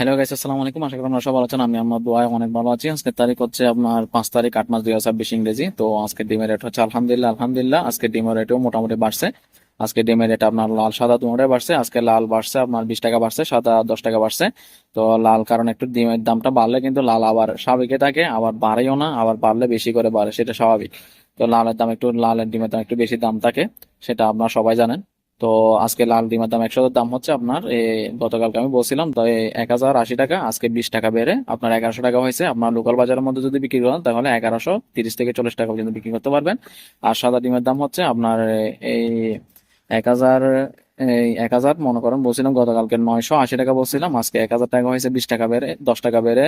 Hello guys, আসসালামু আলাইকুম। আশা করি আপনারা সবাই ভালো আছেন। আমি আমার দোয়ায় অনেক ভালো আছি। আজকের তারিখ হচ্ছে আপনার 5 তারিখ 8 মাস 2026 ইংরেজি। তো আজকে ডিমের রেট হচ্ছে আলহামদুলিল্লাহ আলহামদুলিল্লাহ আজকে ডিমের রেটও মোটামুটি বাড়ছে। আজকে ডিমের রেট আপনার লাল সাদা দুটোটাই বাড়ছে। আজকে লাল বাড়ছে আপনার 20 টাকা বাড়ছে, সাদা 10 টাকা বাড়ছে। তো লাল কারণ একটু ডিমের দামটা বাড়লে কিন্তু লাল আবার স্বাভাবিকই থাকে, আবার বাড়েও না, আবার বাড়লে বেশি করে বাড়ে, সেটা স্বাভাবিক। তো লালের ডিমের দাম একটু বেশি দাম থাকে, সেটা আপনারা সবাই জানেন। তো আজকে লাল ডিমের দাম 100 দাম হচ্ছে আপনার গতকালকে আমি বলছিলাম তো 1080 টাকা, আজকে 20 টাকা বেড়ে আপনার 1100 টাকা হয়েছে। আপনার লোকাল বাজারের মধ্যে যদি বিক্রি করেন তাহলে 1130 থেকে 40 টাকা পর্যন্ত বিক্রি করতে পারবেন। আর সাদা ডিমের দাম হচ্ছে আপনার এই 1000, 1000 মনে করেন বলছিলাম গতকালকে 980 টাকা বলছিলাম, আজকে 1000 টাকা হয়েছে, 20 টাকা বেড়ে 10 টাকা বেড়ে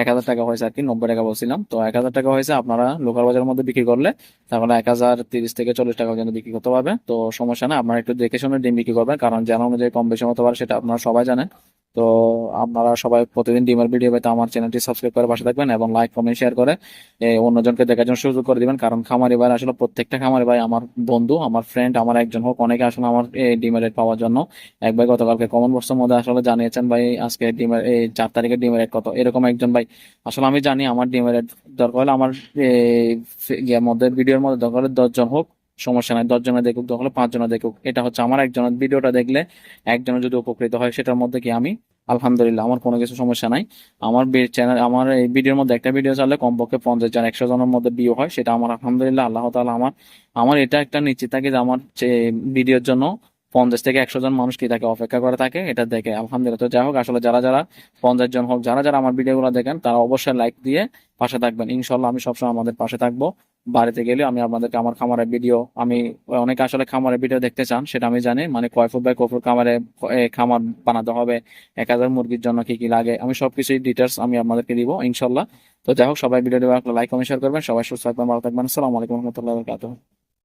1000 টাকা হয়েছে আর কি, 90 টাকা বলছিলাম। তো 1000 টাকা হয়েছে, আপনারা লোকাল বাজারের মধ্যে বিক্রি করলে তাহলে 1030 থেকে 40 টাকা পর্যন্ত বিক্রি করতে পারবে। তো সমস্যা না, আপনারা একটু দেখে শুনে ডিম বিক্রি করবেন, কারণ জানা অনুযায়ী কম বেশি হতে পারে, সেটা আপনারা সবাই জানেন। তো আপনারা সবাই প্রতিদিন ডিমের ভিডিও পেতে আমার চ্যানেলটি সাবস্ক্রাইব করে পাশে থাকবেন এবং লাইক কমেন্ট শেয়ার করে অন্যজনকে দেখার জন্য সুযোগ করে দিবেন। কারণ খামারি ভাই আসলে প্রত্যেকটা খামারি ভাই আমার বন্ধু, আমার ফ্রেন্ড, আমার একজন হোক, অনেকে আসলে আমার এই ডিমের রেট পাওয়ার জন্য এক ভাই গতকালকে কমেন্ট বক্সের মধ্যে আসলে জানিয়েছেন, ভাই আজকে ডিমের 4 তারিখের ডিমের রেট কত, এরকম একজন ভাই। আসলে আমি জানি আমার ডিমের রেট দরকার হলে আমার ইয়ের মধ্যে ভিডিওর মধ্যে দরকার হলে 10 জন হোক, সমস্যা নাই, 10 জনে দেখুক, দরকার হলে 5 জনে দেখুক, এটা হচ্ছে আমার একজনের ভিডিওটা দেখলে একজনের যদি উপকৃত হয় সেটার মধ্যে কি আমি আলহামদুলিল্লাহ, আমার কোনো কিছু সমস্যা নাই। আমার চ্যানেল, আমার এই ভিডিওর মধ্যে একটা ভিডিও চালে কমপক্ষে 50 জন 100 জনের মধ্যে ভিউ হয়, সেটা আমার আলহামদুলিল্লাহ আল্লাহ তাআলা আমার আমার এটা একটা নিশ্চিত থাকে যে আমার ভিডিওর জন্য 50 থেকে 100 জন মানুষ কি থাকে অপেক্ষা করে থাকে, এটা দেখে আলহামদুলিল্লাহ। তো যাই হোক, আসলে যারা যারা 50 জন হোক, যারা যারা আমার ভিডিওগুলো দেখেন তারা অবশ্যই লাইক দিয়ে পাশে থাকবেন। ইনশাল্লাহ আমি সবসময় আমাদের পাশে থাকবো। বাড়িতে গেলে আমি আপনাদেরকে আমার খামারের ভিডিও, আমি অনেকে আসলে খামারের ভিডিও দেখতে চান, সেটা আমি জানি, মানে কয় ফুট বাই কয় ফুট খামারে খামার বানাতে হবে, 1000 মুরগির জন্য কি কি লাগে, আমি সবকিছুই ডিটেলস আমি আপনাদেরকে দিব ইনশাল্লাহ। তো যাই হোক, সবাই ভিডিওটি লাইক কমেন্ট শেয়ার করবেন। সবাই সুস্থ থাকবেন, ভালো থাকবেন। আসসালামু আলাইকুম রহমতুল্লাহ।